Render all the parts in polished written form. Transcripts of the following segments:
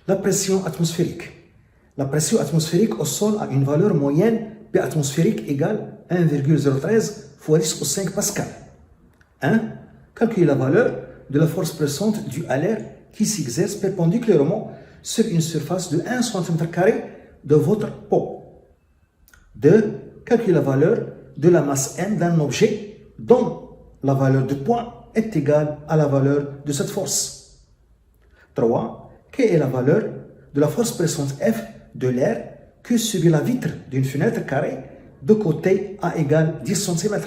La pression atmosphérique. La pression atmosphérique au sol a une valeur moyenne P atmosphérique égale 1,013 fois 10 au 5 pascal. 1. Calculez la valeur de la force pressante due à l'air qui s'exerce perpendiculairement sur une surface de 1 cm² de votre peau. 2. Calculez la valeur de la masse M d'un objet dont la valeur de poids est égale à la valeur de cette force. 3. Quelle est la valeur de la force pressante F de l'air que subit la vitre d'une fenêtre carrée de côté A égale 10 cm.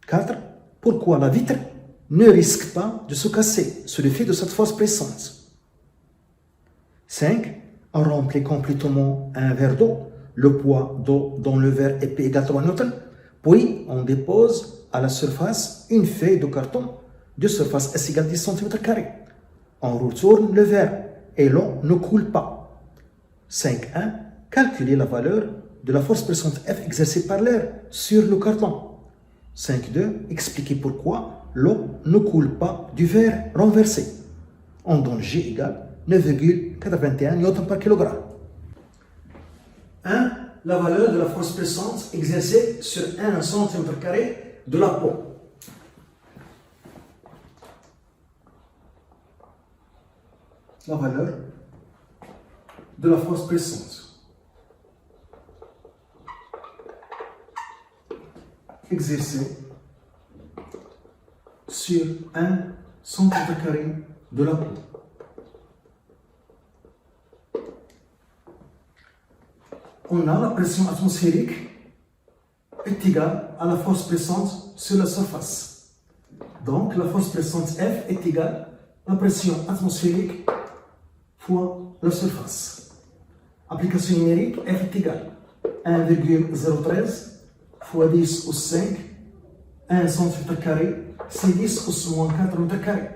4. Pourquoi la vitre ne risque pas de se casser sous l'effet de cette force pressante. 5. On remplit complètement un verre d'eau. Le poids d'eau dans le verre est P égale 3 newtons. Puis on dépose à la surface une feuille de carton de surface S égale 10 cm². On retourne le verre et l'eau ne coule pas. 5.1. Calculez la valeur de la force pressante F exercée par l'air sur le carton. 5.2. Expliquez pourquoi l'eau ne coule pas du verre renversé. On donne G égale 9,81 newtons par kilogramme. 1. La valeur de la force pressante exercée sur 1 cm² de la peau. La valeur de la force pressante exercée sur 1 cm² de la peau. On a la pression atmosphérique est égale à la force pressante sur la surface. Donc la force pressante F est égale à la pression atmosphérique fois la surface. Application numérique, F est égale 1,013 fois 10 au 5, 1 cm², c'est 10 au moins 4 m².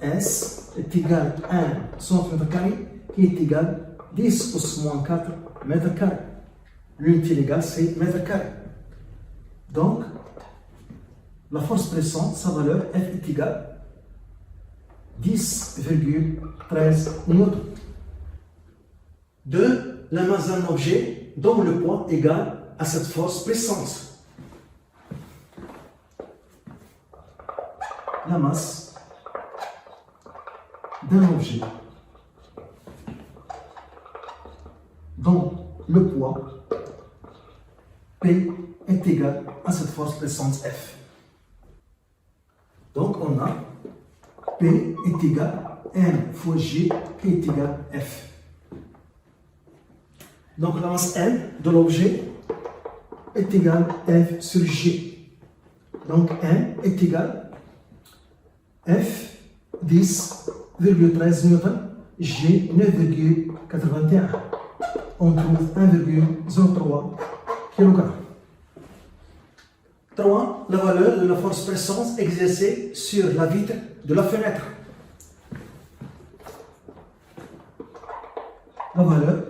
S est égal à 1 cm² qui est égal à 10 au moins 4 m². L'unité légale, c'est m². Donc, la force pressante, sa valeur F est égale à 10,13 newtons. 2. La masse d'un objet dont le poids est égal à cette force pressante. La masse d'un objet dont le poids P est égal à cette force pressante F. Donc on a P est égal à M fois G qui est égal à F. Donc la masse M de l'objet est égale à F sur G. Donc M est égal à F 10,13 newtons, G 9,81. On trouve 1,03 kg. 3. La valeur de la force pressante exercée sur la vitre de la fenêtre. La valeur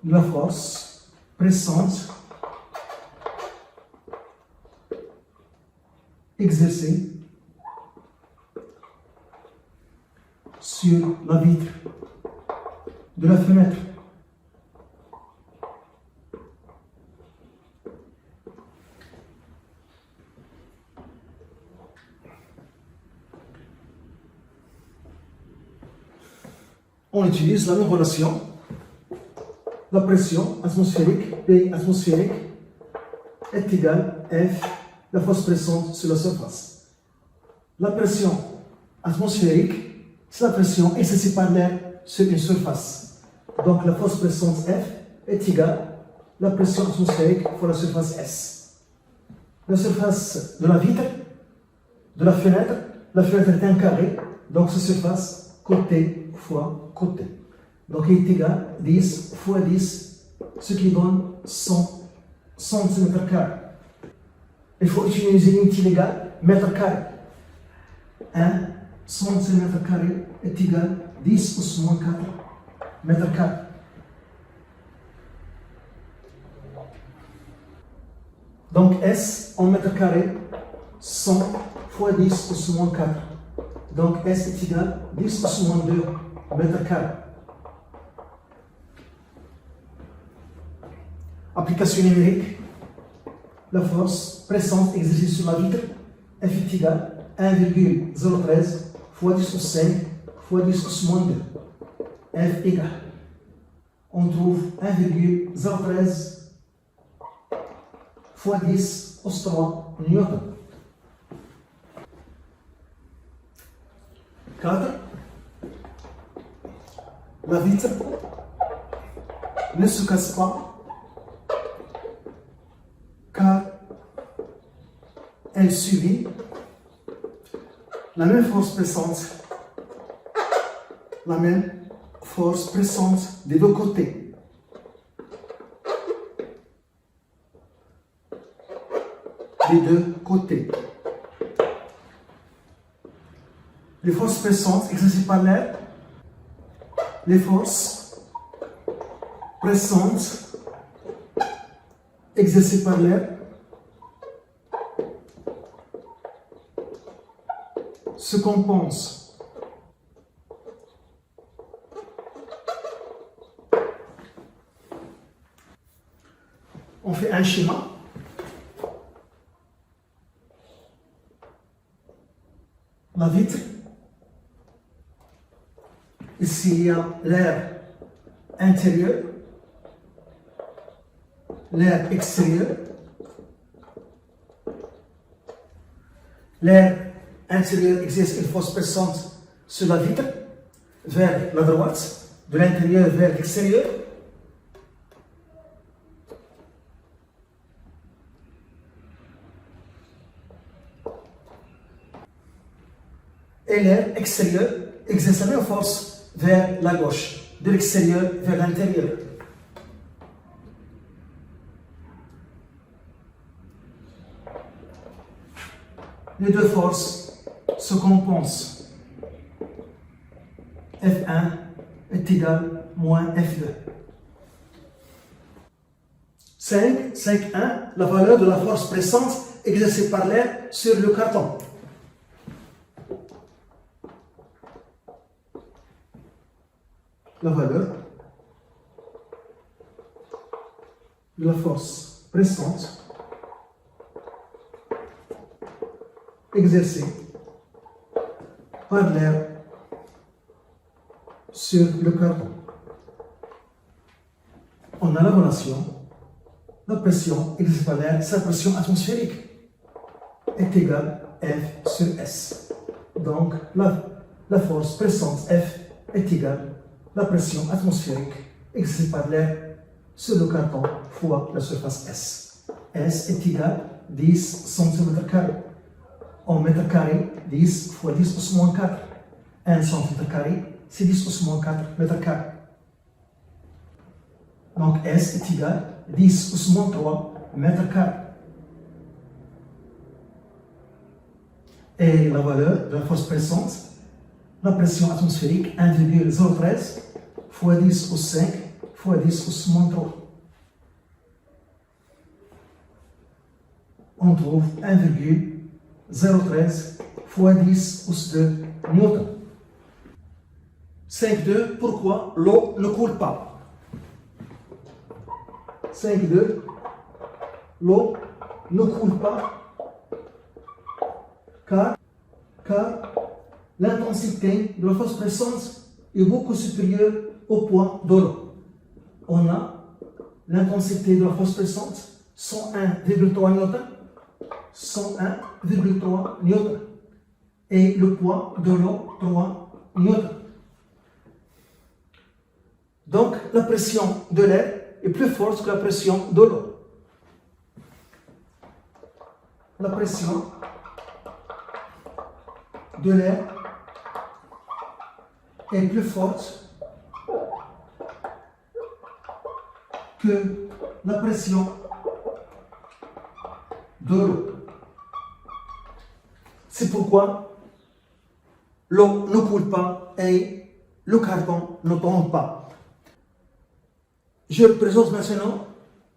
de la force pressante exercée sur la vitre de la fenêtre. On utilise la même relation. La pression atmosphérique, P atmosphérique, est égale à F, la force pressante sur la surface. La pression atmosphérique, c'est la pression exercée par l'air sur une surface. Donc la force pressante F est égale à la pression atmosphérique fois la surface S. La surface de la vitre, de la fenêtre est un carré, donc cette surface, côté fois côté. Donc il est égal à 10 fois 10, ce qui donne 100 cm². Il faut utiliser l'unité légale, mètre carré. 1 cm² est égal à 10 au moins 4 mètres carrés. Donc S en mètre carré, 100 fois 10 au moins 4. Donc S est égal à 10 pouces moins 2 mètres carrés. Application numérique. La force pressante exercée sur la vitre F est égal à 1,013 fois 10 pouces 5 fois 10 pouces moins 2. F égale. On trouve 1,013 fois 10 pouces 3 newton. 4. La vitre ne se casse pas car elle subit la même force pressante, des deux côtés. Les forces pressantes exercées par l'air, les forces pressantes exercées par l'air se compensent. On fait un schéma. La vitre. Ici, il y a l'air intérieur, l'air extérieur. L'air intérieur exerce une force pressante sur la vitre vers la droite, de l'intérieur vers l'extérieur. Et l'air extérieur exerce la même force vers la gauche, de l'extérieur vers l'intérieur. Les deux forces se compensent. F1 est égal à moins F2. 5.1, la valeur de la force pressante exercée par l'air sur le carton. La valeur de la force pressante exercée par l'air sur le carton. On a la relation, la pression exercée par l'air, sa pression atmosphérique est égale à F sur S. Donc la force pressante F est égale à la pression atmosphérique exercée par l'air sur le carton fois la surface S. S est égal à 10 cm². En mètre carré, 10 fois 10 pouces moins 4. 1 cm², c'est 10 pouces moins 4 mètres carrés. Donc S est égal à 10 pouces moins 3 mètres carrés. Et la valeur de la force pressante, la pression atmosphérique 1,013 fois 10 pouces 5 fois 10 pouces moins 3. On trouve 1,013 fois 10 pouces 2 newton. 5.2, pourquoi l'eau ne coule pas? 5.2, l'eau ne coule pas car l'intensité de la force pressante est beaucoup supérieure au poids de l'eau. On a l'intensité de la force pressante 101,3 newton, 101,3 newton, et le poids de l'eau 3 newton. Donc la pression de l'air est plus forte que la pression de l'eau. La pression de l'air est plus forte que la pression de l'eau. C'est pourquoi l'eau ne coule pas et le carton ne tombe pas. Je présente maintenant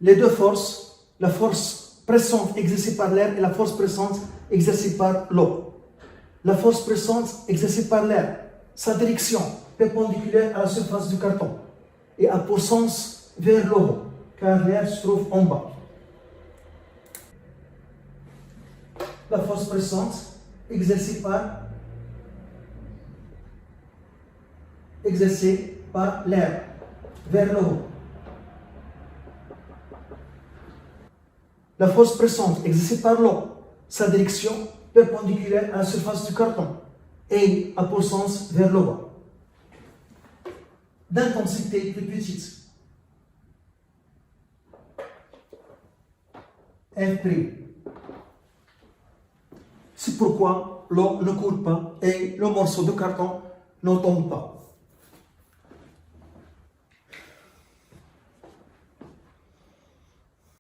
les deux forces, la force pressante exercée par l'air et la force pressante exercée par l'eau. La force pressante exercée par l'air, sa direction perpendiculaire à la surface du carton et a pour sens vers le haut, car l'air se trouve en bas. La force pressante exercée par l'air vers le haut. La force pressante exercée par l'eau, sa direction perpendiculaire à la surface du carton et a pour sens vers le bas. D'intensité plus petite. F'. C'est pourquoi l'eau ne coule pas et le morceau de carton ne tombe pas.